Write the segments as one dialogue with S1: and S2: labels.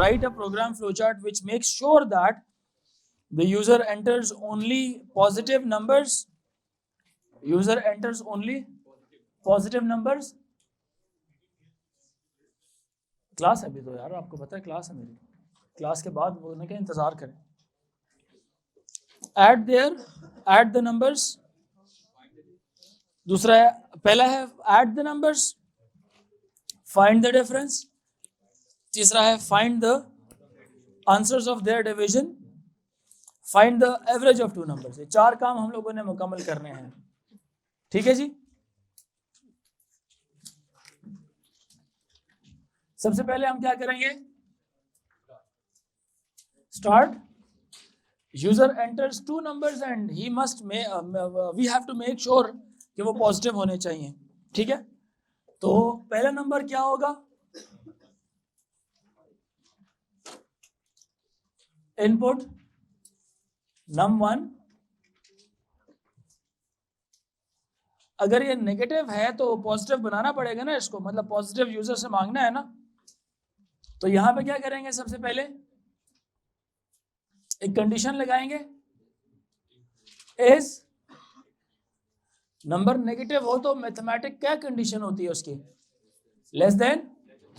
S1: write a program flowchart which makes sure that the user enters only positive numbers. User enters only positive numbers. Class है अभी तो यार, आपको पता है क्लास है मेरी, क्लास के बाद बोलने के इंतजार करें. add the numbers. दूसरा है, पहला है add the numbers, find the difference. तीसरा है find the answers of their division, find the average of two numbers. ये 4 काम हम लोगों ने मुकम्मल करने हैं. ठीक है जी. सबसे पहले हम क्या करेंगे? Start. User enters 2 numbers and he must we have to make sure कि वो पॉजिटिव होने चाहिए. ठीक है. तो पहला नंबर क्या होगा? Input num1. अगर ये नेगेटिव है तो पॉजिटिव बनाना पड़ेगा ना इसको, मतलब पॉजिटिव यूजर से मांगना है ना. तो यहां पे क्या करेंगे? सबसे पहले एक कंडीशन लगाएंगे. इज नंबर नेगेटिव हो तो मैथमेटिक क्या कंडीशन होती है उसकी? लेस देन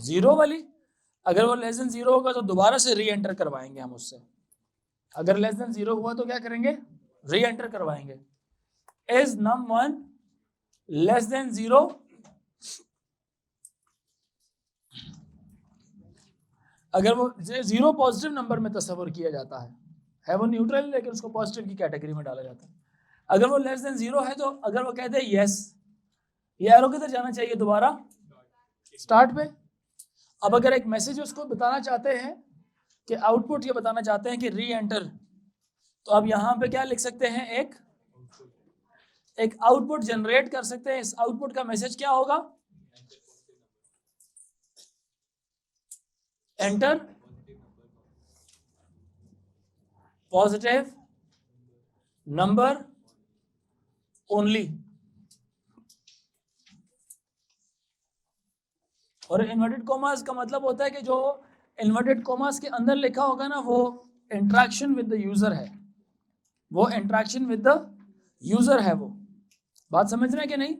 S1: 0 वाली. अगर वो लेस देन 0 होगा तो दोबारा से री एंटर करवाएंगे हम उससे. अगर लेस देन 0 हुआ तो क्या करेंगे? री एंटर करवाएंगे. Is num1 less than 0. अगर वो 0 पॉजिटिव नंबर में तस्वर किया जाता है वो न्यूट्रल, लेकिन उसको पॉजिटिव की कैटेगरी में डाला जाता है. अगर वो लेस देन 0 है तो अगर वो कहते हैं यस, ये एरो किधर जाना चाहिए? दोबारा स्टार्ट पे. अब अगर एक मैसेज उसको बताना चाहते हैं कि आउटपुट ये बताना चाहते हैं कि री एंटर, तो अब यहां पे क्या लिख सकते हैं? एक आउटपुट जनरेट कर सकते हैं. इस आउटपुट का मैसेज क्या होगा? Enter positive number only. और इन्वर्टेड कॉमास का मतलब होता है कि जो इन्वर्टेड कॉमास के अंदर लिखा होगा ना, वो इंटरेक्शन विद द यूजर है. वो इंटरेक्शन विद द यूजर है. वो बात समझ रहे हैं कि नहीं?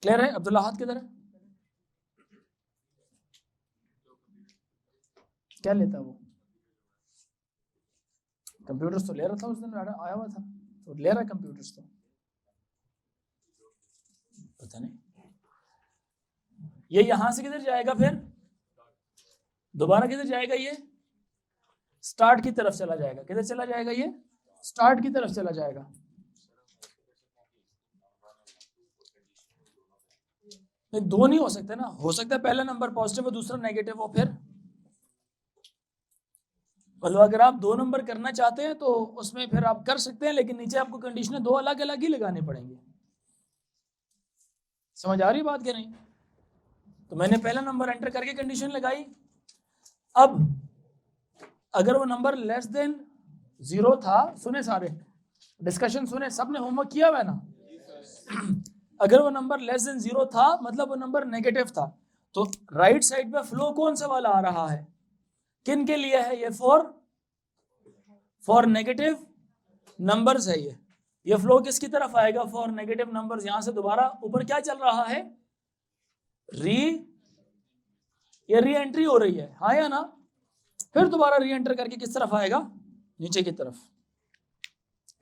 S1: क्लियर है? अब्दुल्ला हाथ किधर है? क्या लेता वो? कंप्यूटर्स तो ले रहा था उस दिन, आया हुआ था तो ले रहा है कंप्यूटर्स. तो पता नहीं ये यहां से किधर जाएगा, फिर दोबारा किधर जाएगा? ये स्टार्ट की तरफ चला जाएगा. किधर चला जाएगा? ये स्टार्ट की तरफ चला जाएगा. नहीं, दो नहीं हो सकते ना. हो सकता है पहला नंबर पॉजिटिव हो, दूसरा नेगेटिव हो. फिर मतलब अगर आप 2 नंबर करना चाहते हैं तो उसमें फिर आप कर सकते हैं, लेकिन नीचे आपको कंडीशनें 2 अलग अलग ही लगानी पड़ेंगी. समझ आ रही बात कि नहीं? तो मैंने पहला नंबर एंटर करके कंडीशन लगाई. अब अगर वो नंबर लेस देन 0 था, सुने सारे डिस्कशन सुने, सबने होमवर्क किया हुआ है ना? अगर वो नंबर लेस देन 0 था मतलब वो नंबर नेगेटिव था. तो राइट साइड पे फ्लो कौन सा वाला आ रहा है? किन के लिए है ये? फॉर नेगेटिव नंबर्स है ये फ्लो किसकी तरफ आएगा? For negative numbers. यहां से दोबारा ऊपर क्या चल रहा है? ये री एंट्री हो रही है, हाँ या ना? फिर दोबारा री एंटर करके किस तरफ आएगा? नीचे की तरफ.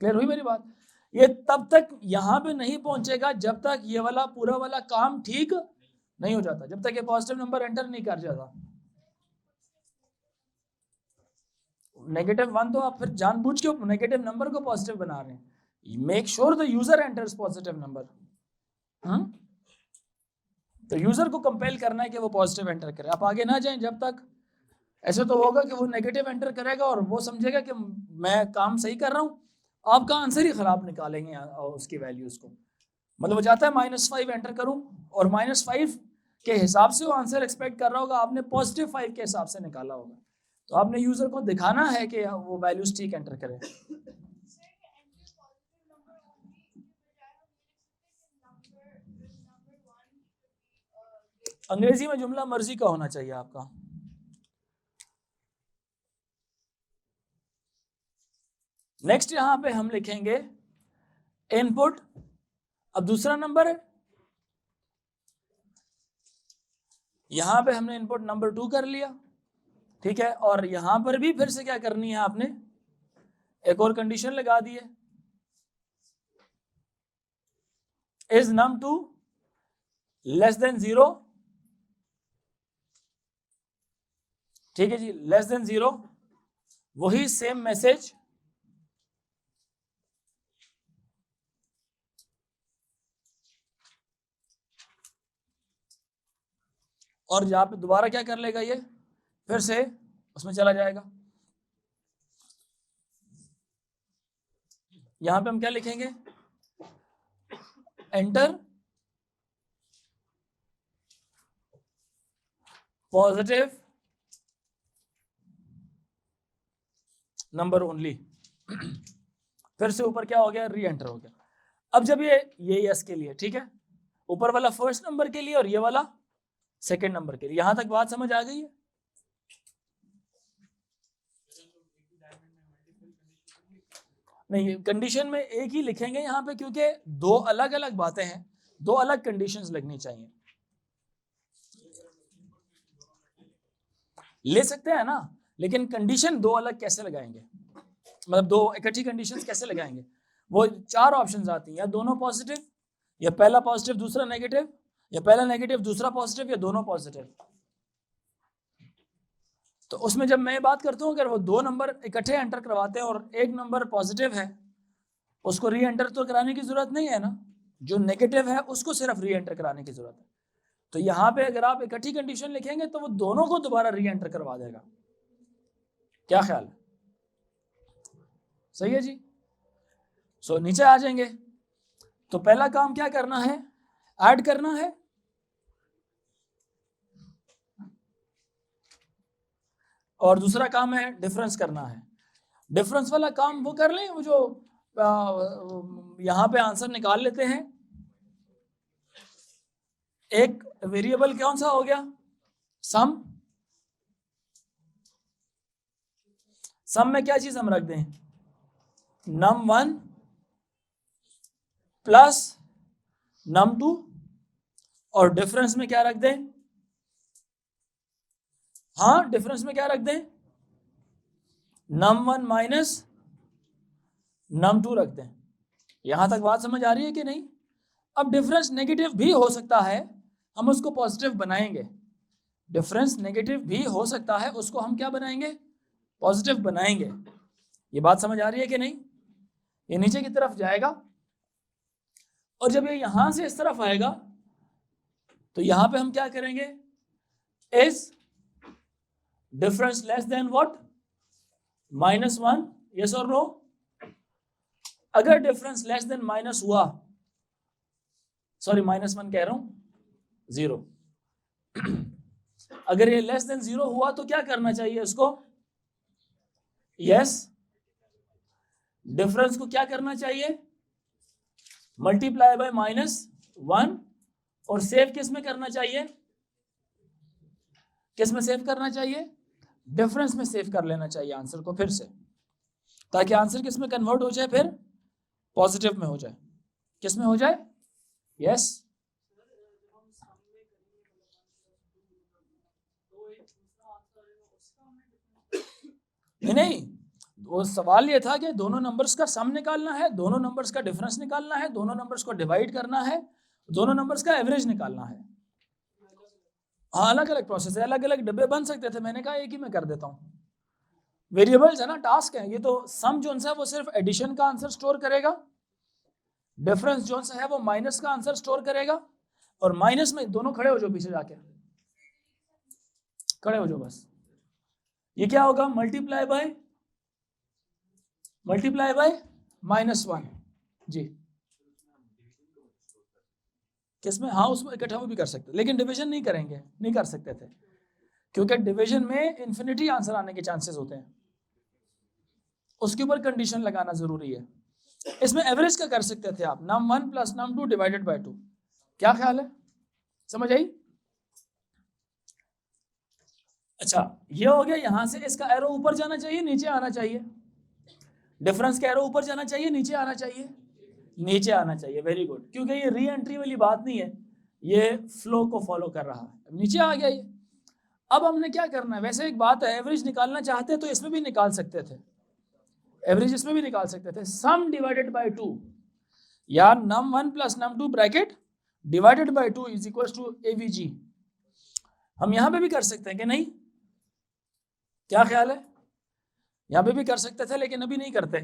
S1: क्लियर हुई मेरी बात? ये तब तक यहां पे नहीं पहुंचेगा जब तक ये वाला पूरा वाला काम ठीक नहीं हो जाता, जब तक ये पॉजिटिव नंबर एंटर नहीं कर जाता. -1 तो आप फिर जानबूझ के नेगेटिव नंबर को पॉजिटिव बना रहे हैं. Make sure the user enters positive number. तो यूजर को कंपेल करना है कि वो पॉजिटिव एंटर करे. आप आगे ना जाएं जब तक. ऐसे तो होगा कि वो नेगेटिव एंटर करेगा और वो समझेगा कि मैं काम सही कर रहा हूं, आपका आंसर ही खराब निकालेंगे उसकी वैल्यूज को. मतलब वो चाहता है -5 एंटर करूं और -5 के हिसाब से वो आंसर एक्सपेक्ट कर रहा होगा, आपने +5 के हिसाब से निकाला होगा. तो आपने यूजर को दिखाना है कि वो वैल्यूज ठीक एंटर करे. अंग्रेजी में जुमला मर्जी का होना चाहिए आपका. नेक्स्ट यहां पे हम लिखेंगे इनपुट। अब दूसरा नंबर है, यहां पे हमने इनपुट नंबर 2 कर लिया, ठीक है। और यहां पर भी फिर से क्या करनी है आपने, एक और कंडीशन लगा दी है, इज num2 लेस देन 0, ठीक है जी, लेस देन 0। वही सेम मैसेज और यहां पे दोबारा क्या कर लेगा, ये फिर से उसमें चला जाएगा। यहां पे हम क्या लिखेंगे, एंटर पॉजिटिव नंबर ओनली। फिर से ऊपर क्या हो गया, री एंटर हो गया। अब जब ये यस के लिए, ठीक है, ऊपर वाला फर्स्ट नंबर के लिए और ये वाला सेकंड नंबर के लिए, यहां तक बात समझ आ गई है। नहीं, कंडीशन में एक ही लिखेंगे यहां पे, क्योंकि दो अलग अलग बातें हैं, दो अलग कंडीशंस लगनी चाहिए। ले सकते हैं ना, लेकिन कंडीशन दो अलग कैसे लगाएंगे, मतलब दो इकट्ठी कंडीशंस कैसे लगाएंगे। वो 4 ऑप्शंस आती हैं, या दोनों पॉजिटिव, या पहला पॉजिटिव दूसरा नेगेटिव, या पहला नेगेटिव दूसरा पॉजिटिव, या दोनों पॉजिटिव। तो उसमें जब मैं बात करता हूँ, अगर वो 2 नंबर इकट्ठे एंटर करवाते हैं और एक नंबर पॉजिटिव है, उसको री एंटर तो कराने की जरूरत नहीं है ना, जो नेगेटिव है उसको सिर्फ री एंटर कराने की जरूरत है। तो यहाँ पे अगर आप इकट्ठी कंडीशन लिखेंगे तो वो दोनों को दोबारा री एंटर करवा देगा। क्या ख्याल है, सही है जी। सो नीचे आ जाएंगे, तो पहला काम क्या करना है, ऐड करना है, और दूसरा काम है डिफरेंस करना है। डिफरेंस वाला काम वो कर लें, वो जो यहां पे आंसर निकाल लेते हैं। एक वेरिएबल कौन सा हो गया, सम। सम में क्या चीज हम रख दें, num1 प्लस num2, और डिफरेंस में क्या रख दें, हाँ डिफरेंस में क्या रख दें, num1 माइनस num2 रख दें। यहां तक बात समझ आ रही है कि नहीं। अब डिफरेंस नेगेटिव भी हो सकता है, हम उसको पॉजिटिव बनाएंगे। डिफरेंस नेगेटिव भी हो सकता है, उसको हम क्या बनाएंगे, पॉजिटिव बनाएंगे। ये बात समझ आ रही है कि नहीं। ये नीचे की तरफ जाएगा, और जब ये यहां से इस तरफ आएगा तो यहां पे हम क्या करेंगे, is difference less than what, -1, yes और नो। अगर डिफरेंस लेस देन माइनस हुआ, सॉरी -1 कह रहा हूं, 0, अगर ये लेस देन 0 हुआ तो क्या करना चाहिए इसको, यस, डिफरेंस को क्या करना चाहिए, मल्टीप्लाई बाय -1, और सेव किस में करना चाहिए, किस में सेव करना चाहिए, डिफरेंस में सेव कर लेना चाहिए आंसर को फिर से, ताकि आंसर किस में कन्वर्ट हो जाए, फिर पॉजिटिव में हो जाए। किस में हो जाए, यस। नहीं, वो सवाल ये था कि दोनों नंबर्स का सम निकालना है, दोनों नंबर्स का डिफरेंस निकालना है, दोनों नंबर्स को डिवाइड करना है, दोनों नंबर्स का एवरेज निकालना है। हाँ, अलग अलग प्रोसेस है, अलग अलग डब्बे बन सकते थे, मैंने कहा एक ही में कर देता हूँ। वेरिएबल्स है ना, टास्क है ये तो। सम जो है वो सिर्फ एडिशन का आंसर स्टोर करेगा, डिफरेंस जो है वो माइनस का आंसर स्टोर करेगा, और माइनस में दोनों खड़े हो जाओ, पीछे जाके खड़े हो जाओ बस। ये क्या होगा, मल्टीप्लाई बाय -1 जी। किसमें, हाँ उसमें इकट्ठा वो भी कर सकते, लेकिन डिवीजन नहीं करेंगे, नहीं कर सकते थे, क्योंकि डिवीजन में इन्फिनिटी आंसर आने के चांसेस होते हैं, उसके ऊपर कंडीशन लगाना जरूरी है। इसमें एवरेज का कर सकते थे आप, num1 plus num2 divided by 2। क्या ख्याल है, समझ आई। अच्छा, ये हो गया, यहां से इसका एरो ऊपर जाना चाहिए नीचे आना चाहिए, डिफरेंस क्या है, ऊपर जाना चाहिए नीचे आना चाहिए, नीचे आना चाहिए, वेरी गुड, क्योंकि ये री एंट्री वाली बात नहीं है, ये फ्लो को फॉलो कर रहा है, नीचे आ गया ये। अब हमने क्या करना है, वैसे एक बात है, एवरेज निकालना चाहते तो इसमें भी निकाल सकते थे, एवरेज इसमें भी निकाल सकते थे, सम डिवाइडेड बाय 2 या num1 plus num2 bracket divided by 2 is equal to AVG. हम यहां पे भी कर सकते हैं कि नहीं, क्या ख्याल है, यहां पे भी कर सकते थे लेकिन अभी नहीं करते।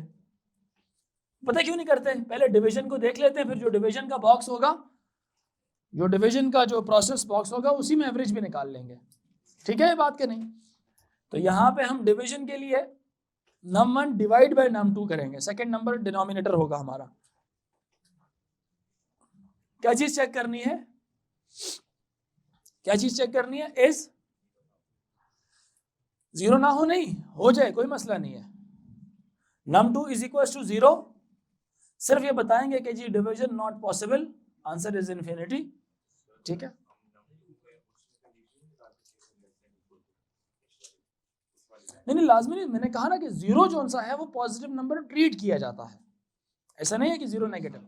S1: पता क्यों नहीं करते, पहले डिवीजन को देख लेते हैं, फिर जो डिवीजन का बॉक्स होगा, जो डिवीजन का जो प्रोसेस बॉक्स होगा उसी में एवरेज भी निकाल लेंगे, ठीक है ये बात के नहीं। तो यहाँ पे हम डिवीजन के लिए num1 डिवाइड बाय num2 करेंगे, सेकंड नंबर डिनोमिनेटर होगा हमारा। क्या चीज चेक करनी है, क्या चीज चेक करनी है, इज जीरो ना हो, नहीं हो जाए कोई मसला नहीं है, num2 इज इक्वल टू 0, सिर्फ ये बताएंगे कि जी division not possible, answer is infinity, ठीक है। नहीं लाजमी नहीं, मैंने कहा ना कि जीरो जो सा है वो पॉजिटिव नंबर ट्रीट किया जाता है, ऐसा नहीं है कि जीरो नेगेटिव।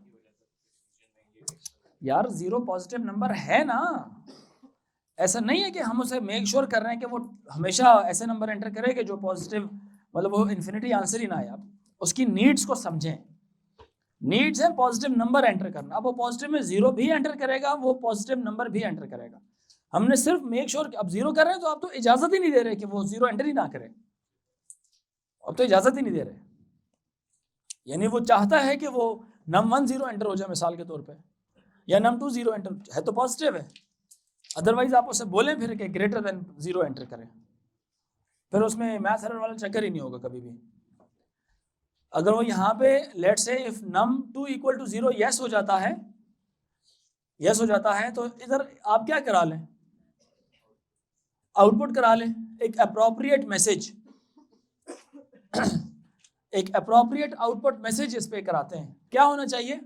S1: यार जीरो पॉजिटिव नंबर है ना, ऐसा नहीं है कि हम उसे मेक श्योर कर रहे हैं कि वो हमेशा ऐसे नंबर एंटर करे कि जो पॉजिटिव, मतलब वो इन्फिनिटी आंसर ही ना आए। आप उसकी नीड्स को समझें, नीड्स है पॉजिटिव नंबर एंटर करना, अब वो पॉजिटिव में जीरो भी एंटर करेगा, वो पॉजिटिव नंबर भी एंटर करेगा। हमने सिर्फ मेक श्योर, अब जीरो कर रहे हैं तो आप तो इजाजत ही नहीं दे रहे कि वो जीरो एंटर ही ना करे, अब तो इजाजत ही नहीं दे रहे, यानी वो चाहता है कि वो num1 जीरो एंटर हो जाए मिसाल के तौर पे, या num2 जीरो एंटर है तो पॉजिटिव है, अदरवाइज आप उसे बोलें फिर कि ग्रेटर देन जीरो एंटर करें, फिर उसमें मैथ एरर वाला चक्कर ही नहीं होगा कभी भी। अगर वो यहाँ पे let's say if num2 equal to 0 yes हो जाता है, यस हो जाता है, तो इधर आप क्या करा लें, आउटपुट करा लें एक अप्रोप्रिएट मैसेज, एक अप्रोप्रिएट आउटपुट मैसेज इस पे कराते हैं। क्या होना चाहिए,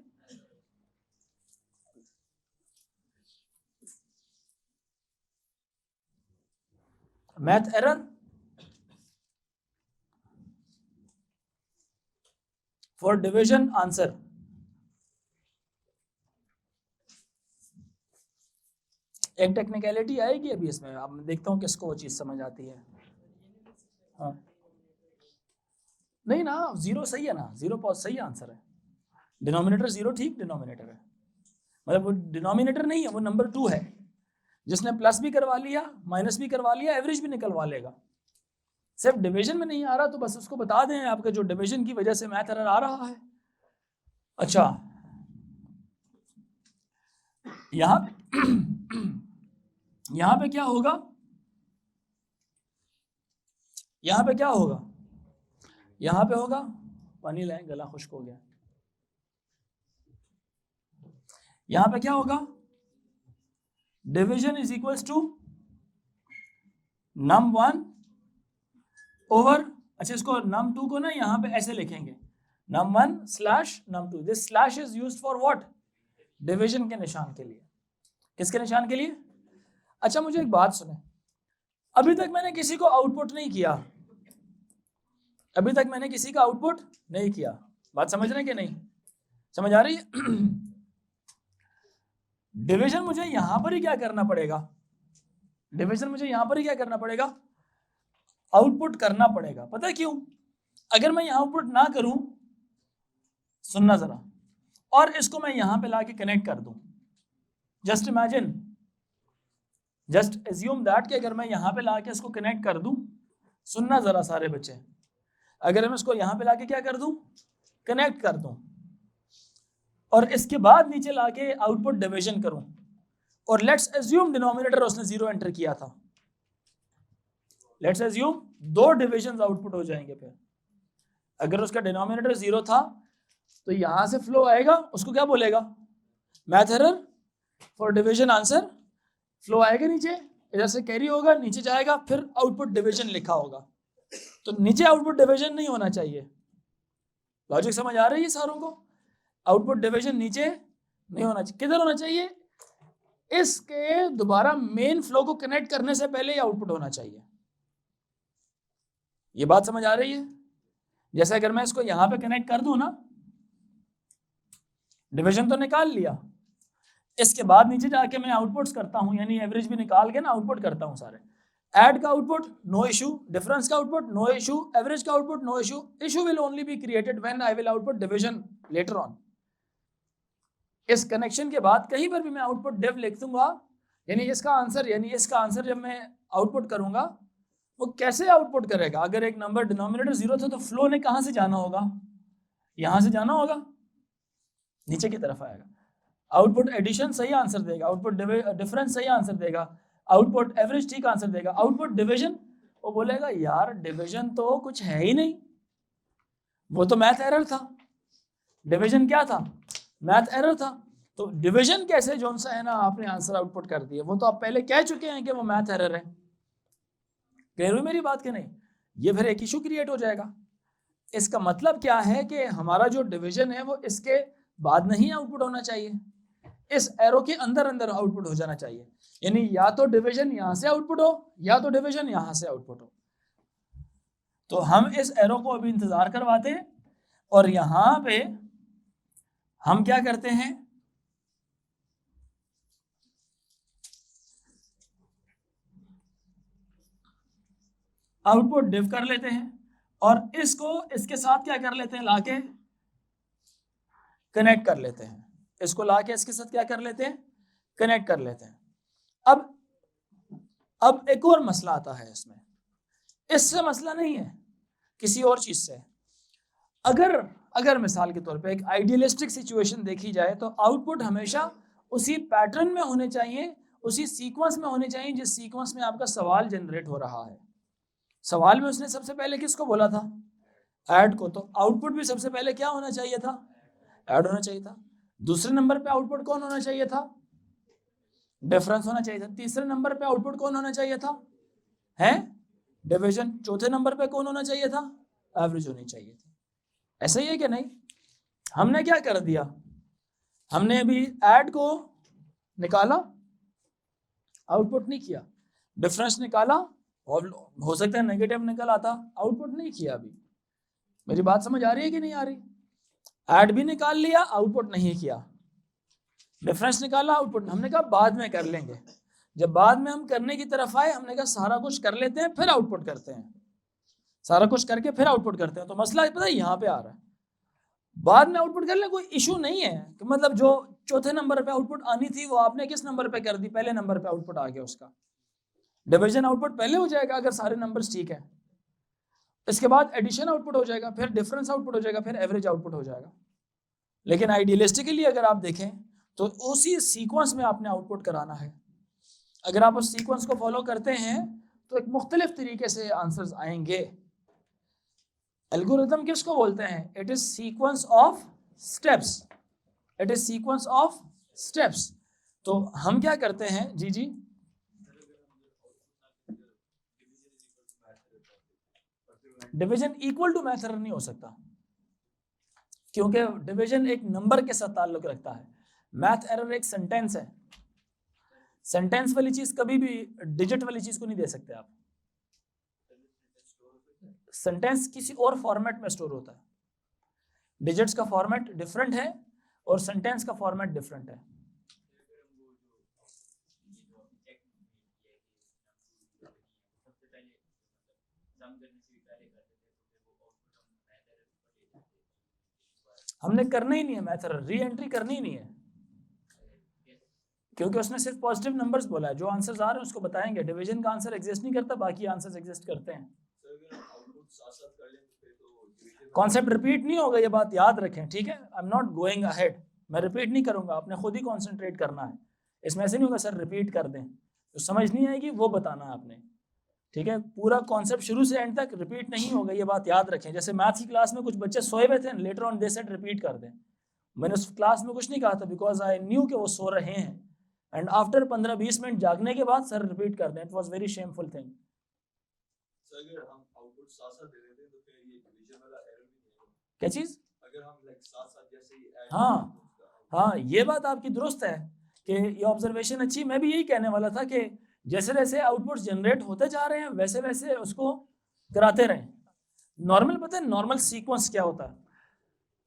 S1: math error for division answer, एक टेक्निकलिटी आएगी अभी इसमें, अब मैं देखता हूँ किसको वो चीज समझ आती है। हाँ नहीं ना, जीरो सही है ना, जीरो सही आंसर है, डिनोमिनेटर जीरो ठीक डिनोमिनेटर है, मतलब वो डिनोमिनेटर नहीं है, वो नंबर 2 है, जिसने प्लस भी करवा लिया माइनस भी करवा लिया एवरेज भी निकलवा लेगा। सिर्फ डिवीजन में नहीं आ रहा तो बस उसको बता दें आपके जो डिवीजन की वजह से मैथ एरर आ रहा है। अच्छा यहां यहां पे क्या होगा, यहां पे क्या होगा, यहां पे होगा, पानी लाएं गला खुश्क हो गया, यहां पे क्या होगा, division is equals to num1 over, अच्छा इसको num2 को ना यहाँ पे ऐसे लिखेंगे num1 slash num2, this slash is used for what, division के निशान के लिए, किसके निशान के लिए। अच्छा मुझे एक बात सुने, अभी तक मैंने किसी को आउटपुट नहीं किया, अभी तक मैंने किसी का आउटपुट नहीं किया, बात समझ रहे हैं कि नहीं, समझ आ रही है। डिवीजन मुझे यहां पर ही क्या करना पड़ेगा, डिवीजन मुझे यहां पर ही क्या करना पड़ेगा, आउटपुट करना पड़ेगा। पता है क्यों, अगर मैं यहां आउटपुट ना करूं, सुनना जरा, और इसको मैं यहां पे लाके कनेक्ट कर दूं, just imagine, just assume that कि अगर मैं यहां पे लाके इसको कनेक्ट कर दूं, सुनना जरा सारे बच्चे, अगर मैं इसको यहां पे लाके क्या कर दूं, कनेक्ट कर दूं, और इसके बाद नीचे लाके आउटपुट डिवीजन करूं, और लेट्स एज्यूम डिनोमिनेटर उसने 0 एंटर किया था, लेट्स एज्यूम 2 डिविजन आउटपुट हो जाएंगे फिर, अगर उसका डिनोमिनेटर 0 था तो यहां से फ्लो आएगा, उसको क्या बोलेगा, math error for division answer, flow आएगा नीचे, इधर से कैरी होगा नीचे जाएगा, फिर आउटपुट डिवीजन लिखा होगा, तो नीचे आउटपुट डिवीजन नहीं होना चाहिए, लॉजिक समझ आ रही है सारों को, आउटपुट डिवीजन नीचे नहीं होना चाहिए, किधर होना चाहिए, इसके दोबारा मेन फ्लो को कनेक्ट करने से पहले ही आउटपुट होना चाहिए, ये बात समझ आ रही है, जैसे अगर मैं इसको यहाँ पे कनेक्ट कर दूं ना, डिवीजन तो निकाल लिया, इसके बाद नीचे जाके मैं आउटपुट्स करता हूं, यानी एवरेज भी निकाल के ना आउटपुट करता हूं सारे। ऐड का आउटपुट नो इशू, डिफरेंस का आउटपुट नो इशू, एवरेज का output no issue. Issue will only be created when I will output division later on. इस कनेक्शन के बाद कहीं पर भी मैं आउटपुट डिव लिख दूंगा, यानी इसका आंसर जब मैं आउटपुट करूंगा वो कैसे आउटपुट करेगा? अगर एक नंबर डिनोमिनेटर 0 था तो फ्लो ने कहां से जाना होगा? यहां से जाना होगा, नीचे की तरफ आएगा। आउटपुट एडिशन सही आंसर देगा, आउटपुट डिफरेंस सही आंसर देगा, आउटपुट एवरेज ठीक आंसर देगा। आउटपुट डिवीजन, वो बोलेगा यार डिवीजन तो कुछ है ही नहीं, वो तो मैथ एरर था। डिवीजन क्या था? मैथ एरर था। तो डिवीजन कैसे जोन सा है ना आपने आंसर आउटपुट कर दिया, वो तो आप पहले कह चुके हैं कि वो मैथ एरर है। क्लियर हुई मेरी बात कि नहीं? ये फिर एक इशू क्रिएट हो जाएगा। इसका मतलब क्या है कि हमारा जो डिवीजन है वो इसके बाद नहीं आउटपुट होना चाहिए, इस एरो के अंदर अंदर आउटपुट हो जाना चाहिए। यानी या तो डिवीजन यहां से आउटपुट हो या तो डिवीजन यहां से आउटपुट हो। तो हम इस एरो को अभी इंतजार करवाते हैं और यहां पे हम क्या करते हैं, आउटपुट डिव कर लेते हैं और इसको इसके साथ क्या कर लेते हैं, लाके कनेक्ट कर लेते हैं। इसको लाके इसके साथ क्या कर लेते हैं, कनेक्ट कर लेते हैं। अब एक और मसला आता है इसमें, इससे मसला नहीं है, किसी और चीज से। अगर मिसाल के तौर पे एक आइडियलिस्टिक सिचुएशन देखी जाए तो आउटपुट हमेशा उसी पैटर्न में होने चाहिए, उसी सीक्वेंस में होने चाहिए जिस सीक्वेंस में आपका सवाल जनरेट हो रहा है। सवाल में उसने सबसे पहले किसको बोला था? ऐड को। तो आउटपुट भी सबसे पहले क्या होना चाहिए था? ऐड होना चाहिए था। दूसरे नंबर पे आउटपुट कौन होना चाहिए था? डिफरेंस होना चाहिए था। तीसरे नंबर पे आउटपुट कौन होना चाहिए था? है डिवीजन। चौथे नंबर पे कौन होना चाहिए था? एवरेज होनी चाहिए थी। ऐसा ही है कि नहीं? हमने क्या कर दिया, हमने अभी ऐड को निकाला, आउटपुट नहीं किया, डिफरेंस निकाला और हो सकता है नेगेटिव निकल आता, आउटपुट नहीं किया। अभी मेरी बात समझ आ रही है कि नहीं आ रही? ऐड भी निकाल लिया, आउटपुट नहीं किया, डिफरेंस निकाला, आउटपुट हमने कहा बाद में कर लेंगे। जब बाद में हम करने की तरफ आए हमने कहा सारा कुछ कर लेते हैं फिर आउटपुट करते हैं, सारा कुछ करके फिर आउटपुट करते हैं। तो मसला पता है यहाँ पे आ रहा है, बाद में आउटपुट कर ले कोई इशू नहीं है कि मतलब जो चौथे नंबर पे आउटपुट आनी थी वो आपने किस नंबर पे कर दी, पहले नंबर पे आउटपुट आ गया उसका। डिवीजन आउटपुट पहले हो जाएगा अगर सारे नंबर्स ठीक है, इसके बाद एडिशन आउटपुट हो जाएगा, फिर डिफरेंस आउटपुट हो जाएगा, फिर एवरेज आउटपुट हो जाएगा। लेकिन आइडियलिस्टिकली अगर आप देखें तो उसी सीक्वेंस में आपने आउटपुट कराना है। अगर आप उस सीक्वेंस को फॉलो करते हैं तो एक मुख्तलिफ तरीके से आंसर्स आएंगे। एल्गोरिथम किसको बोलते हैं? It is sequence of steps, it is sequence of steps. तो हम क्या करते हैं, जी जी division equal to math error नहीं हो सकता, क्योंकि डिवीजन एक नंबर के साथ ताल्लुक रखता है, मैथ एरर एक सेंटेंस है। सेंटेंस वाली चीज कभी भी डिजिट वाली चीज को नहीं दे सकते आप। सेंटेंस किसी और फॉर्मेट में स्टोर होता है, डिजिट्स का फॉर्मेट डिफरेंट है और सेंटेंस का फॉर्मेट डिफरेंट है। हमने करना ही नहीं है मैथ एरर, री एंट्री करनी ही नहीं है, क्योंकि उसने सिर्फ पॉजिटिव नंबर्स बोला है, जो आंसर्स आ रहे हैं उसको बताएंगे। डिवीजन का आंसर एग्जिस्ट नहीं करता, बाकी आंसर्स एग्जिस्ट करते हैं। कॉन्सेप्ट रिपीट नहीं होगा, ये बात याद रखें, ठीक है? I am not going ahead, मैं रिपीट नहीं करूंगा, आपने खुद ही कॉन्सेंट्रेट करना है। इसमें ऐसे नहीं होगा सर रिपीट कर दें, तो समझ नहीं आएगी वो बताना है आपने, ठीक है? पूरा कॉन्सेप्ट शुरू से एंड तक रिपीट नहीं होगा, ये बात याद रखें। जैसे मैथ की क्लास में कुछ बच्चे सोए हुए थे, later on they said repeat कर दें, मैंने उस क्लास में कुछ नहीं कहा था बिकॉज आई न्यू कि वो सो रहे हैं, एंड आफ्टर 15-20 मिनट जागने के बाद सर रिपीट कर दें, it was very shameful thing.
S2: अगर हम आउटपुट साथ-साथ दे देते हैं तो फिर ये डिवीजन वाला एरर भी नहीं होगा।
S1: क्या चीज?
S2: अगर हम लाइक साथ-साथ जैसे ही ऐड,
S1: हाँ, ये बात आपकी दुरुस्त है कि ये ऑब्जर्वेशन अच्छी। मैं भी यही कहने वाला था कि जैसे जैसे आउटपुट्स जनरेट होते जा रहे हैं वैसे वैसे उसको कराते रहें। नॉर्मल पता है नॉर्मल सीक्वेंस क्या होता है?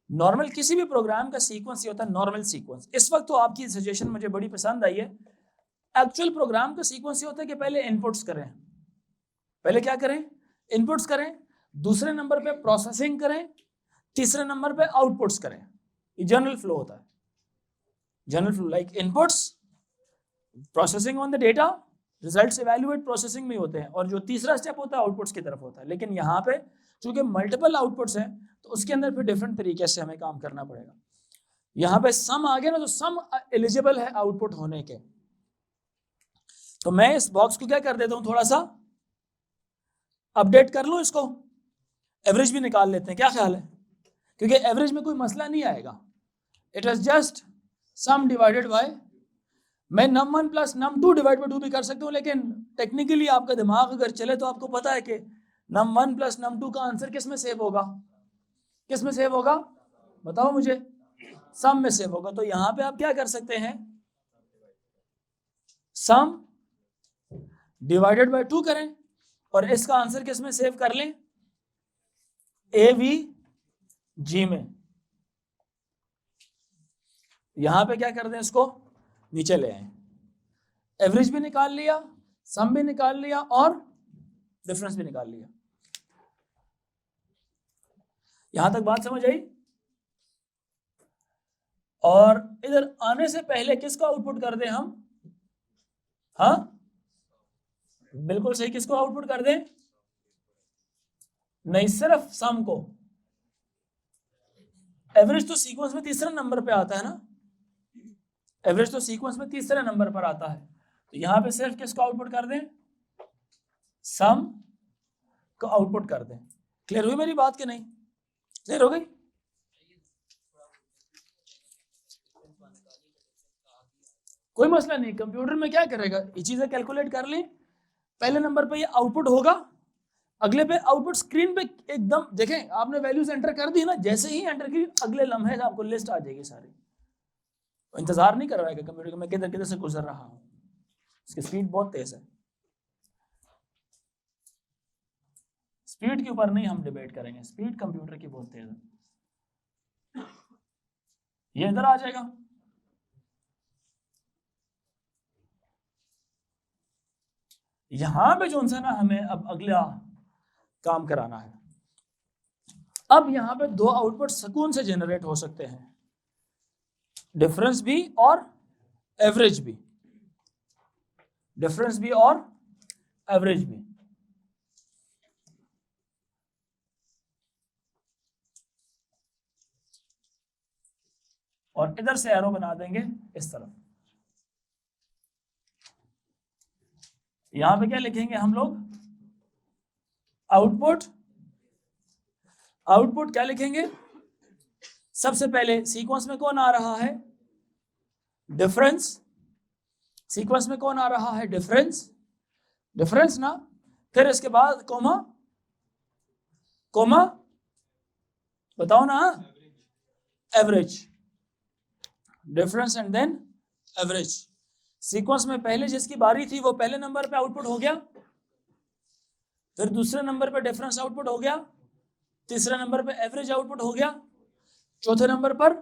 S1: नॉर्मल किसी भी प्रोग्राम का सीक्वेंस ये होता है नॉर्मल सीक्वेंस। इस वक्त तो आपकी सजेशन मुझे बड़ी पसंद आई है। एक्चुअल प्रोग्राम का सीक्वेंस ये होता है कि पहले इनपुट्स करें, पहले क्या करें? इनपुट्स करें, दूसरे नंबर पे प्रोसेसिंग करें, तीसरे नंबर पे आउटपुट्स करें। ये जनरल फ्लो होता है। General flow like inputs, processing on the data, results evaluate processing में होते हैं, और जो तीसरा स्टेप होता है आउटपुट्स की तरफ होता है। लेकिन यहाँ पे चूंकि मल्टीपल आउटपुट्स हैं तो उसके अंदर फिर डिफरेंट तरीके से हमें काम करना पड़ेगा। यहाँ पे सम आ गया ना, तो सम एलिजिबल है आउटपुट होने के। तो मैं इस बॉक्स को क्या कर देता हूँ, थोड़ा सा अपडेट कर लूँ इसको, एवरेज भी निकाल लेते हैं, क्या ख्याल है? क्योंकि एवरेज में कोई मसला नहीं आएगा। It is just some divided bye, मैं num1 plus num2 divide by 2 भी कर सकता हूँ, लेकिन टेक्निकली आपका दिमाग अगर चले तो आपको पता है कि num1 प्लस num2 का आंसर किस में सेव होगा? किस में सेव होगा? बताओ मुझे। सम में सेव होगा। तो यहां पे आप क्या कर सकते हैं, सम डिवाइडेड बाय 2 करें और इसका आंसर किस में सेव कर लें? AVG में। यहां पे क्या कर दें, इसको नीचे ले आए, एवरेज भी निकाल लिया, सम भी निकाल लिया और डिफरेंस भी निकाल लिया। यहां तक बात समझ आई? और इधर आने से पहले किसको आउटपुट कर दें हम? हाँ बिल्कुल सही, किसको आउटपुट कर दें? नहीं, सिर्फ सम को। एवरेज तो सीक्वेंस में तीसरे नंबर पे आता है ना, एवरेज तो सीक्वेंस में तीसरे नंबर पर आता है। तो यहां पे सिर्फ किसको आउटपुट कर दें? सम को आउटपुट कर दें। क्लियर हुई मेरी बात कि नहीं? क्लियर हो गई? कोई मसला नहीं, कंप्यूटर में क्या करेगा, ये चीजें कैलकुलेट कर ली। पहले नंबर पे ये आउटपुट होगा, अगले पे आउटपुट स्क्रीन पे एकदम देखें, आपने वैल्यूज एंटर कर दी ना, जैसे ही एंटर की अगले लम्हे आपको लिस्ट आ जाएगी सारी। इंतजार नहीं करवाएगा कंप्यूटर का मैं किधर किधर से गुजर रहा हूं। इसकी स्पीड बहुत तेज है। स्पीड के ऊपर नहीं हम डिबेट करेंगे, स्पीड कंप्यूटर की बहुत तेज है। ये इधर आ जाएगा, यहां पे जो सा ना हमें अब अगला काम कराना है। अब यहां पे दो आउटपुट सुकून से जनरेट हो सकते हैं, डिफरेंस भी और एवरेज भी, डिफरेंस भी और एवरेज भी। और इधर से एरो बना देंगे इस तरफ। यहां पे क्या लिखेंगे हम लोग? आउटपुट। आउटपुट क्या लिखेंगे? सबसे पहले सीक्वेंस में कौन आ रहा है? डिफरेंस। सीक्वेंस में कौन आ रहा है? डिफरेंस। डिफरेंस ना, फिर इसके बाद कोमा, कोमा बताओ ना, average. Difference and then average. Sequence में पहले जिसकी बारी थी वो पहले नंबर पे आउटपुट हो गया, फिर दूसरे नंबर पे डिफरेंस आउटपुट हो गया, तीसरे नंबर पे एवरेज आउटपुट हो गया, चौथे नंबर पर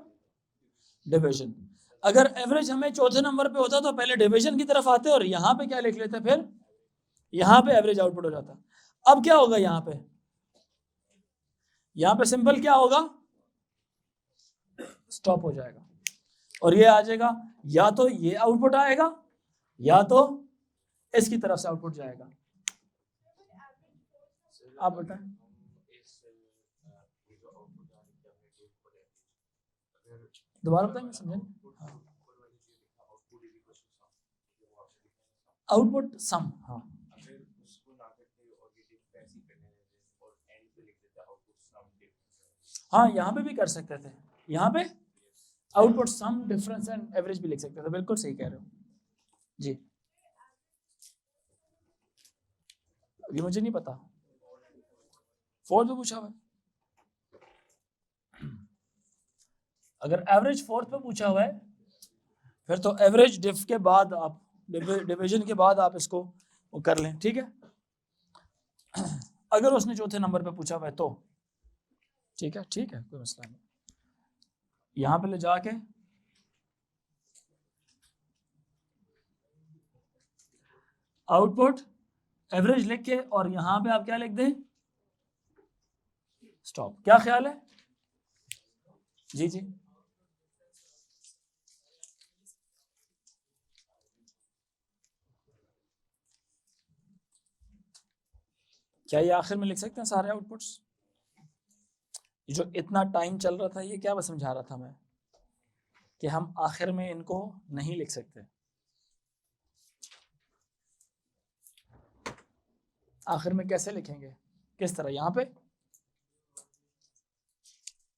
S1: डिवीजन। अगर एवरेज हमें चौथे नंबर पे होता तो पहले डिवीजन की तरफ आते और यहां पे क्या लिख लेते, फिर यहां पे एवरेज आउटपुट हो जाता। अब क्या होगा यहां पे? यहां पे सिंपल क्या होगा? स्टॉप हो जाएगा और ये आ जाएगा, या तो ये आउटपुट आएगा या तो इसकी तरफ से आउटपुट जाएगा। आप बताएं। दोबारा बताएंगे, समझें? आउटपुट सम, हाँ हाँ यहाँ पे भी कर सकते थे, यहाँ पे output sum difference and average भी लिख सकते थे। बिल्कुल सही कह रहे हो जी। ये मुझे नहीं पता, फोर्थ पे पूछा हुआ है। अगर एवरेज फोर्थ पे पूछा हुआ है फिर तो एवरेज डिफ के बाद आप डिवीजन के बाद आप इसको वो कर लें, ठीक है। अगर उसने चौथे नंबर पे पूछा हुआ है तो ठीक है, कोई मसला नहीं। यहां पे ले जाके आउटपुट एवरेज लिख के और यहां पे आप क्या लिख दें, स्टॉप। क्या ख्याल है? जी जी, क्या ये आखिर में लिख सकते हैं सारे आउटपुट्स? जो इतना टाइम चल रहा था ये क्या समझा रहा था मैं, कि हम आखिर में इनको नहीं लिख सकते। आखिर में कैसे लिखेंगे, किस तरह? यहाँ पे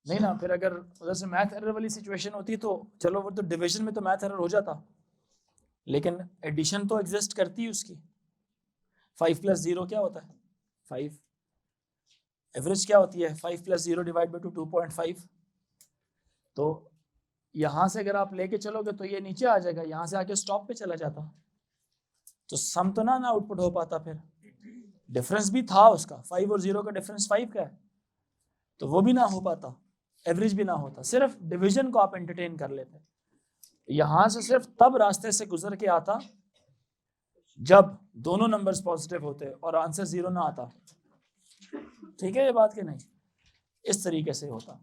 S1: नहीं ना, फिर अगर उधर से मैथ एरर वाली सिचुएशन होती तो चलो, वो तो डिवीजन में तो मैथ एरर हो जाता, लेकिन एडिशन तो एग्जिस्ट करती है उसकी। 5 + 0 क्या होता है? 5। एवरेज क्या होती है? 5 + 0 डिवाइड बाई 2.5। तो यहाँ से अगर आप लेके चलोगे तो ये नीचे आ जाएगा, यहाँ से आके स्टॉप पे चला जाता, तो सम तो ना आउटपुट हो पाता। फिर डिफरेंस भी था उसका, 5 और 0 का डिफरेंस 5 का है, तो वो भी ना हो पाता, एवरेज भी ना होता। सिर्फ डिवीजन को आप एंटरटेन कर लेते। यहां से सिर्फ तब रास्ते से गुजर के आता जब दोनों नंबर्स पॉजिटिव होते और आंसर 0 ना आता। ठीक है ये बात कि नहीं? इस तरीके से होता।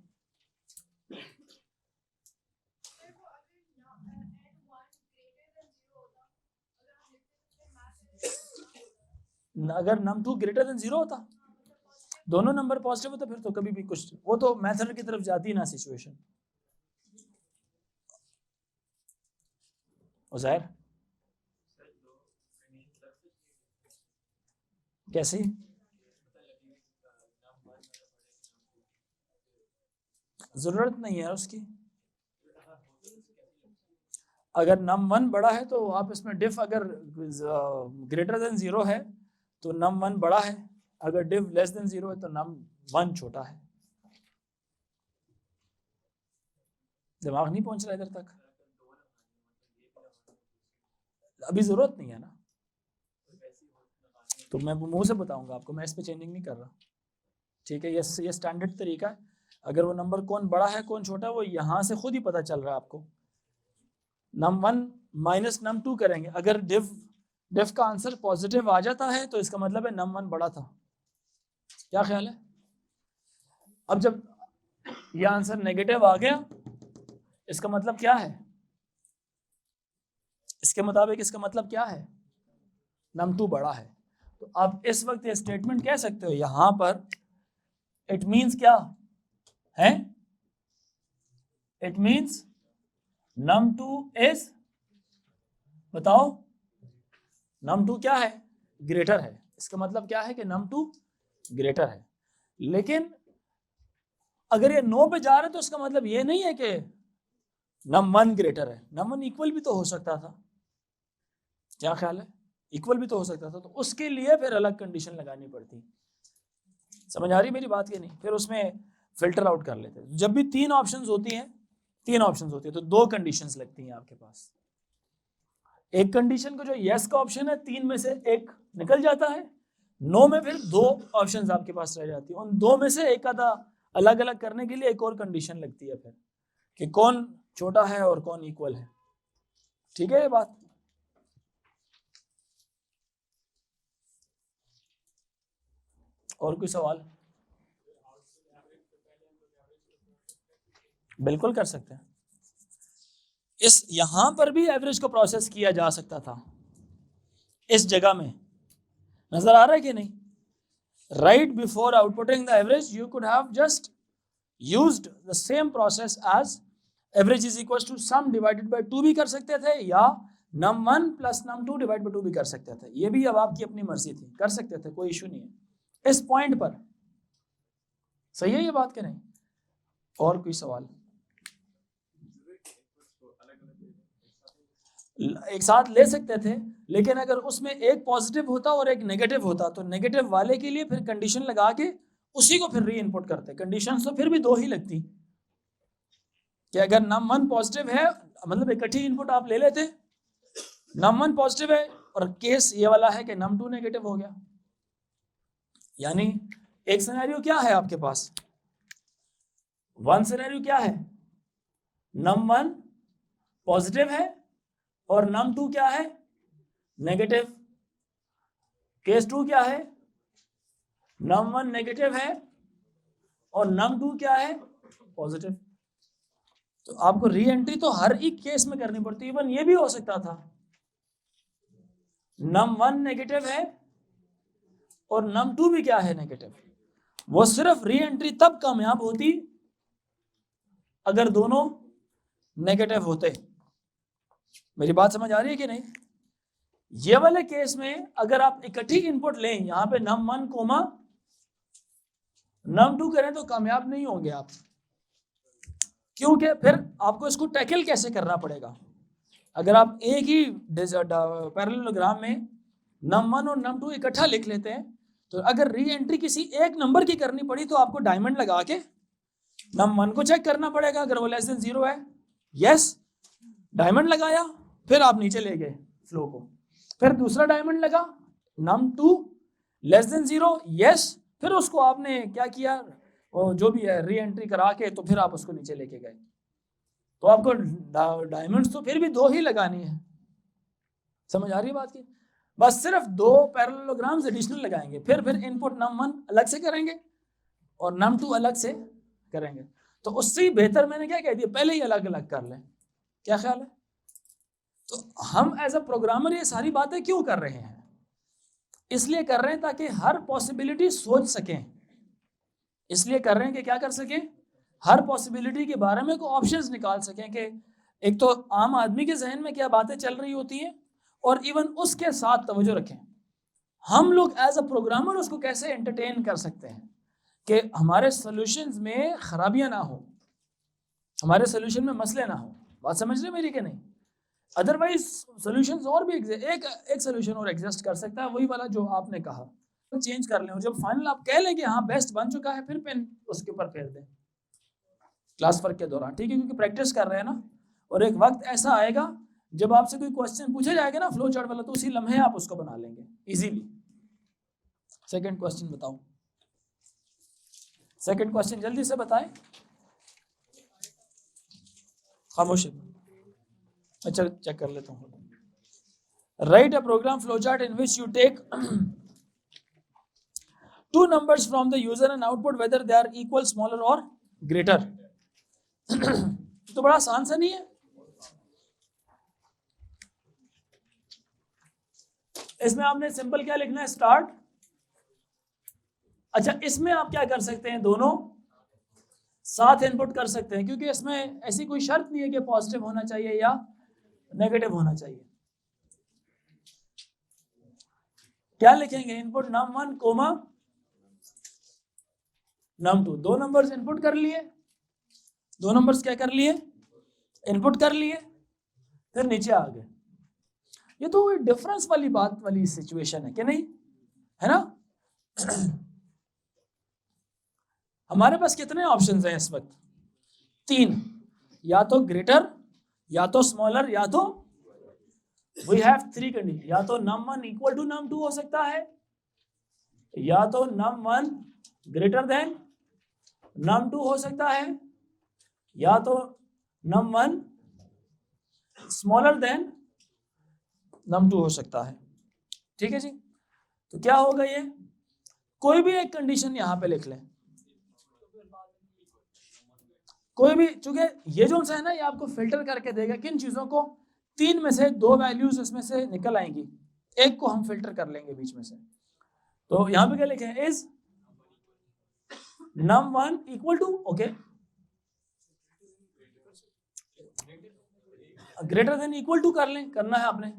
S1: अगर num2 ग्रेटर देन 0 होता, दोनों नंबर पॉजिटिव होता, फिर तो कभी भी कुछ, वो तो मेथड की तरफ जाती ना सिचुएशन। उज़ैर कैसी? जरूरत नहीं है उसकी। अगर num1 बड़ा है तो आप इसमें डिफ, अगर ग्रेटर देन 0 है तो num1 बड़ा है, अगर डिफ लेस देन 0 है तो num1 छोटा है। दिमाग नहीं पहुंच रहा इधर तक? अभी जरूरत नहीं है ना, तो मैं मुंह से बताऊंगा आपको, मैं इस पे चेंजिंग नहीं कर रहा। ठीक है, ये स्टैंडर्ड तरीका है। अगर वो नंबर कौन बड़ा है कौन छोटा है वो यहाँ से खुद ही पता चल रहा है आपको। num1 माइनस num2 करेंगे, अगर डिफ का आंसर पॉजिटिव आ जाता है तो इसका मतलब है num1 बड़ा था। क्या ख्याल है? अब जब ये आंसर नेगेटिव आ गया, इसका मतलब क्या है? इसके मुताबिक इसका मतलब क्या है? num2 बड़ा है। तो आप इस वक्त ये स्टेटमेंट कह सकते हो यहां पर, इट मींस क्या है? इट मींस num2 इज, बताओ, num2 क्या है? ग्रेटर है। इसका मतलब क्या है कि num2 ग्रेटर है। लेकिन अगर ये नो पे जा रहे तो इसका मतलब ये नहीं है कि num1 ग्रेटर है। num1 इक्वल भी तो हो सकता था। क्या ख्याल है? इक्वल भी तो हो सकता था, तो उसके लिए फिर अलग कंडीशन लगानी पड़ती। समझ आ रही मेरी बात कि नहीं? फिर उसमें फिल्टर आउट कर लेते। जब भी 3 ऑप्शंस होती हैं, 3 ऑप्शंस होती है तो 2 कंडीशंस लगती हैं आपके पास। एक कंडीशन को जो यस का ऑप्शन है, 3 में से एक निकल जाता है, नो में फिर 2 ऑप्शंस आपके पास रह जाती है। उन 2 में से एक आधा अलग अलग करने के लिए एक और कंडीशन लगती है फिर, कि कौन छोटा है और कौन इक्वल है। ठीक है ये बात? और कोई सवाल? बिल्कुल कर सकते हैं। इस यहां पर भी एवरेज को प्रोसेस किया जा सकता था, इस जगह में। नजर आ रहा है कि नहीं? Right before outputting the average you could have just used the same process as average is equal to sum divided by 2 भी कर सकते थे, या num1 + num2 डिवाइड बाय 2 भी कर सकते थे। ये भी अब आपकी अपनी मर्जी थी, कर सकते थे, कोई इशू नहीं है इस पॉइंट पर। सही है ये बात कि नहीं? और कोई सवाल? एक साथ ले सकते थे, लेकिन अगर उसमें एक पॉजिटिव होता और एक नेगेटिव होता तो नेगेटिव वाले के लिए फिर कंडीशन लगा के उसी को फिर री इनपुट करते। कंडीशन तो फिर भी 2 ही लगती, कि अगर num1 पॉजिटिव है, मतलब इकट्ठी इनपुट आप ले लेते, num1 पॉजिटिव है और केस ये वाला है कि num2 नेगेटिव हो गया। यानी एक सिनेरियो क्या है आपके पास, वन सिनेरियो क्या है, num1 पॉजिटिव है और num2 क्या है, नेगेटिव। केस 2 क्या है, num1 नेगेटिव है और num2 क्या है, पॉजिटिव। तो आपको री एंट्री तो हर एक केस में करनी पड़ती है। इवन ये भी हो सकता था num1 नेगेटिव है और num2 भी क्या है, नेगेटिव। वो सिर्फ री एंट्री तब कामयाब होती अगर दोनों नेगेटिव होते। मेरी बात समझ आ रही है कि नहीं? ये वाले केस में अगर आप इकट्ठी इनपुट लें, यहां पे num1 कोमा num2 करें तो कामयाब नहीं होंगे आप, क्योंकि फिर आपको इसको टैकल कैसे करना पड़ेगा। अगर आप एक ही पैरेललोग्राम में num1 और num2 इकट्ठा लिख लेते हैं, तो अगर री एंट्री किसी एक नंबर की करनी पड़ी तो आपको डायमंड लगा के num1 को चेक करना पड़ेगा अगर वो लेस देन 0 है, यस, डायमंड लगाया, फिर आप नीचे ले गए फ्लो को, फिर दूसरा डायमंड लगा, num2 लेस देन 0, यस, फिर उसको आपने क्या किया, जो भी है री एंट्री करा के, तो फिर आप उसको नीचे लेके गए। तो आपको डायमंड्स तो फिर भी 2 ही लगानी है। समझ आ रही है बात की? बस सिर्फ 2 पैरेललोग्राम्स एडिशनल लगाएंगे, फिर इनपुट num1 अलग से करेंगे और num2 अलग से करेंगे। तो उससे बेहतर मैंने क्या कह दिया, पहले ही अलग अलग कर लें। क्या ख्याल है? तो हम एज अ प्रोग्रामर ये सारी बातें क्यों कर रहे हैं? इसलिए कर रहे हैं ताकि हर पॉसिबिलिटी सोच सकें। इसलिए कर रहे हैं कि क्या कर सकें, हर पॉसिबिलिटी के बारे में को ऑप्शंस निकाल सकें कि एक तो आम आदमी के जहन में क्या बातें चल रही होती हैं और इवन उसके साथ तवज्जो रखें हम लोग एज अ प्रोग्रामर उसको कैसे एंटरटेन कर सकते हैं कि हमारे सॉल्यूशंस में खराबियां ना हो, हमारे सॉल्यूशन में मसले ना हो। बात समझ रहे मेरी कि नहीं? अदरवाइज सॉल्यूशंस और भी एक सॉल्यूशन और एग्जिस्ट कर सकता है, वही वाला जो आपने कहा, तो चेंज कर लें। जब फाइनल आप कह लें कि हाँ बेस्ट बन चुका है, फिर पेन उसके ऊपर फेर दें क्लास वर्क के दौरान, ठीक है? क्योंकि प्रैक्टिस कर रहे हैं ना, और एक वक्त ऐसा आएगा जब आपसे कोई क्वेश्चन पूछा जाएगा ना फ्लो चार्ट वाला, तो उसी लम्हे आप उसको बना लेंगे इजीली। सेकंड क्वेश्चन बताओ, सेकंड क्वेश्चन जल्दी से बताएं। खामोश, अच्छा चेक कर लेता हूँ। Write a program flow chart in which you take 2 numbers from the user and output whether they are equal, smaller or greater। तो बड़ा आसान सा नहीं है? इसमें आपने सिंपल क्या लिखना है, स्टार्ट। अच्छा, इसमें आप क्या कर सकते हैं, दोनों साथ इनपुट कर सकते हैं, क्योंकि इसमें ऐसी कोई शर्त नहीं है कि पॉजिटिव होना चाहिए या नेगेटिव होना चाहिए। क्या लिखेंगे, input num1 coma num2, 2 numbers input कर लिए, 2 नंबर्स क्या कर लिए, इनपुट कर लिए, फिर नीचे आ गए। ये तो डिफरेंस वाली बात वाली सिचुएशन है कि नहीं, है ना? हमारे पास कितने ऑप्शंस हैं इस वक्त, 3, या तो ग्रेटर, या तो स्मॉलर, या तो वी हैव 3 कंडीशन, या तो num1 इक्वल टू num2 हो सकता है, या तो num1 ग्रेटर देन num2 हो सकता है, या तो num1 स्मॉलर देन num2 हो सकता है। ठीक है जी? तो क्या होगा, ये कोई भी एक कंडीशन यहां पे लिख लें, कोई भी, चूंकि ये जो सा है ना, ये आपको फिल्टर करके देगा किन चीजों को, 3 में से 2 वैल्यूज इसमें से निकल आएंगी, एक को हम फिल्टर कर लेंगे बीच में से। तो यहां पे क्या लिखे हैं, is num1 equal to, okay, greater than equal to कर लें, करना है आपने।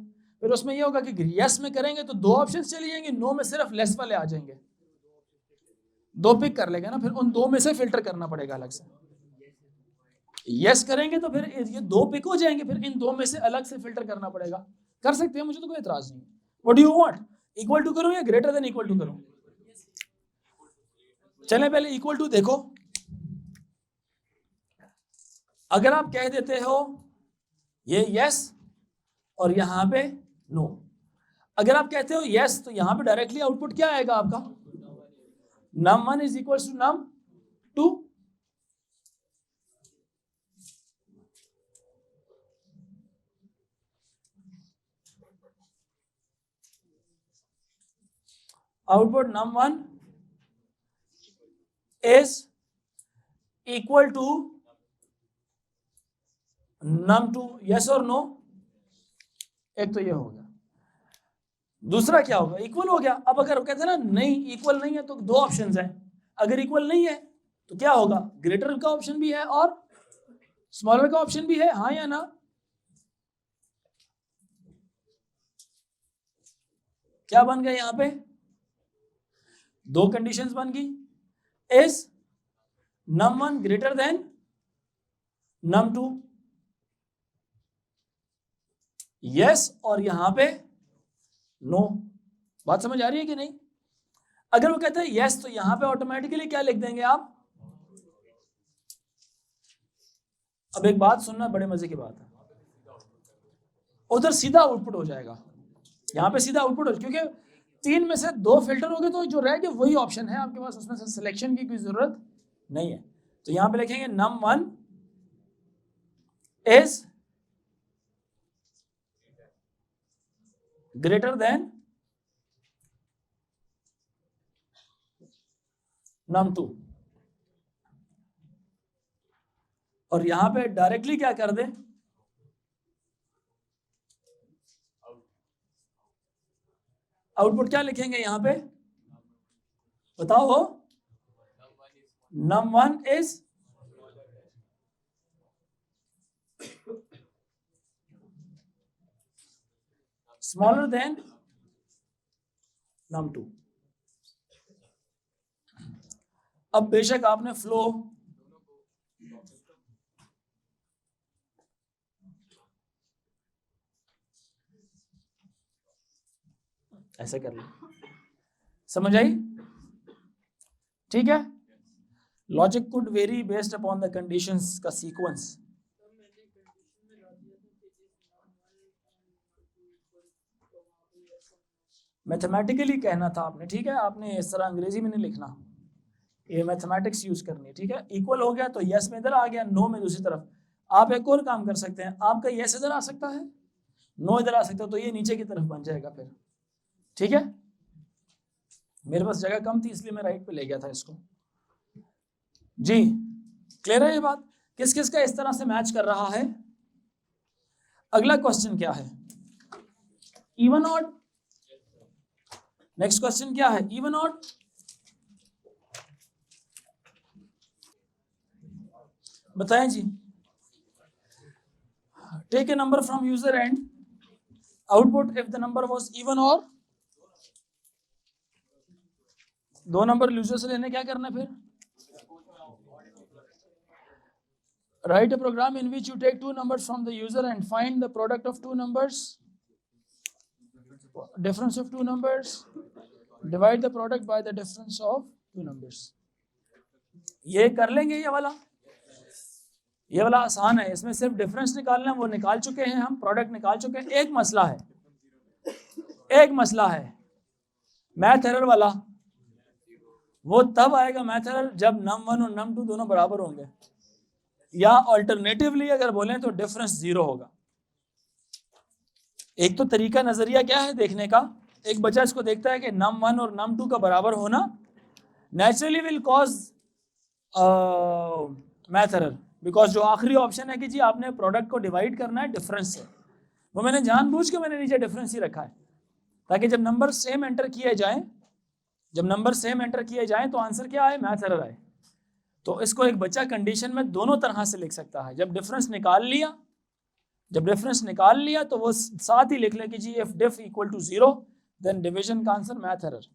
S1: फिर उसमें ये होगा कि यस में करेंगे तो 2 ऑप्शंस चली जाएंगे, नो में सिर्फ लेस वाले आ जाएंगे, 2 पिक कर लेंगे ना, फिर उन 2 में से फिल्टर करना पड़ेगा अलग से। यस करेंगे तो फिर ये 2 पिक हो जाएंगे, फिर इन 2 में से अलग से फिल्टर करना पड़ेगा। कर सकते हैं, मुझे तो कोई एतराज नहीं। What do you want, equal to करूं या ग्रेटर देन इक्वल टू करूं? चलें पहले इक्वल टू देखो। अगर आप कह देते हो ये यस और यहां पे नो, अगर आप कहते हो यस तो यहां पे डायरेक्टली आउटपुट क्या आएगा आपका, num1 is equals to num2. Output num1 is equal to num2. yes और no? एक तो ये हो गया, दूसरा क्या होगा, इक्वल हो गया। अब अगर वो कहते हैं ना नहीं इक्वल नहीं है तो दो ऑप्शंस हैं, अगर इक्वल नहीं है तो क्या होगा, ग्रेटर का ऑप्शन भी है और स्मॉलर का ऑप्शन भी है, हाँ या ना? क्या बन गया यहां पे, दो कंडीशंस बन गई, is num1 greater than num2, yes और यहां पे नो। बात समझ आ रही है कि नहीं? अगर वो कहता है यस तो यहां पे ऑटोमेटिकली क्या लिख देंगे आप। अब एक बात सुनना, बड़े मजे की बात है, उधर सीधा आउटपुट हो जाएगा, यहां पे सीधा आउटपुट हो, क्योंकि तीन में से दो फिल्टर हो गए तो जो रह गए वही ऑप्शन है आपके पास, उसमें से सिलेक्शन की कोई जरूरत नहीं है। तो यहां पे लिखेंगे num1 is greater than num2, और यहां पे डायरेक्टली क्या कर दे, आउटपुट क्या लिखेंगे यहां पे, बताओ हो, num1 is smaller than num2। अब बेशक आपने फ्लो ऐसे कर लो, समझ आई? ठीक है, logic could very based upon the conditions का सीक्वेंस। मैथमेटिकली कहना था आपने, ठीक है, आपने इस तरह अंग्रेजी में नहीं लिखना, ये मैथमेटिक्स यूज करनी है, ठीक है। इक्वल हो गया तो यस में इधर आ गया, नो में दूसरी तरफ। आप एक और काम कर सकते हैं, आपका यस इधर आ सकता है, नो इधर आ सकता है, तो ये नीचे की तरफ बन जाएगा फिर, ठीक है। मेरे पास जगह कम थी इसलिए मैं राइट पे ले गया था इसको। जी क्लियर है ये बात? किस किस का इस तरह से मैच कर रहा है? अगला क्वेश्चन क्या है, इवन ऑड। नेक्स्ट क्वेश्चन क्या है, इवन ऑड। बताएं जी। Take a number from user and, output if the number was even और, दो नंबर यूजर से लेने, क्या करना है फिर, write a program in which you take two numbers from the user and find the product of two numbers, difference of two numbers, divide the product by the difference of two numbers। ये कर लेंगे, ये वाला आसान है, इसमें सिर्फ difference निकालना है, वो निकाल चुके हैं हम, प्रोडक्ट निकाल चुके हैं। एक मसला है मैथ एरर वाला, वो तब आएगा मैथ एरर जब num1 और num2 दोनों बराबर होंगे, या अल्टरनेटिवली अगर बोलें तो डिफरेंस 0 होगा। एक तो तरीका नजरिया क्या है देखने का, एक बच्चा इसको देखता है कि num1 और num2 का बराबर होना naturally will cause math error, because जो आखिरी ऑप्शन है कि जी आपने प्रोडक्ट को डिवाइड करना है डिफरेंस से, वो मैंने जानबूझ के मैंने नीचे डिफरेंस ही रखा है ताकि जब नंबर सेम एंटर किए जाएं तो आंसर क्या आए, मैथ एरर आए। तो इसको एक बच्चा कंडीशन में दोनों तरह से लिख सकता है। जब डिफरेंस निकाल लिया तो वो साथ ही लिख ले कि जी if diff equal to 0 then division का आंसर मैथ एरर।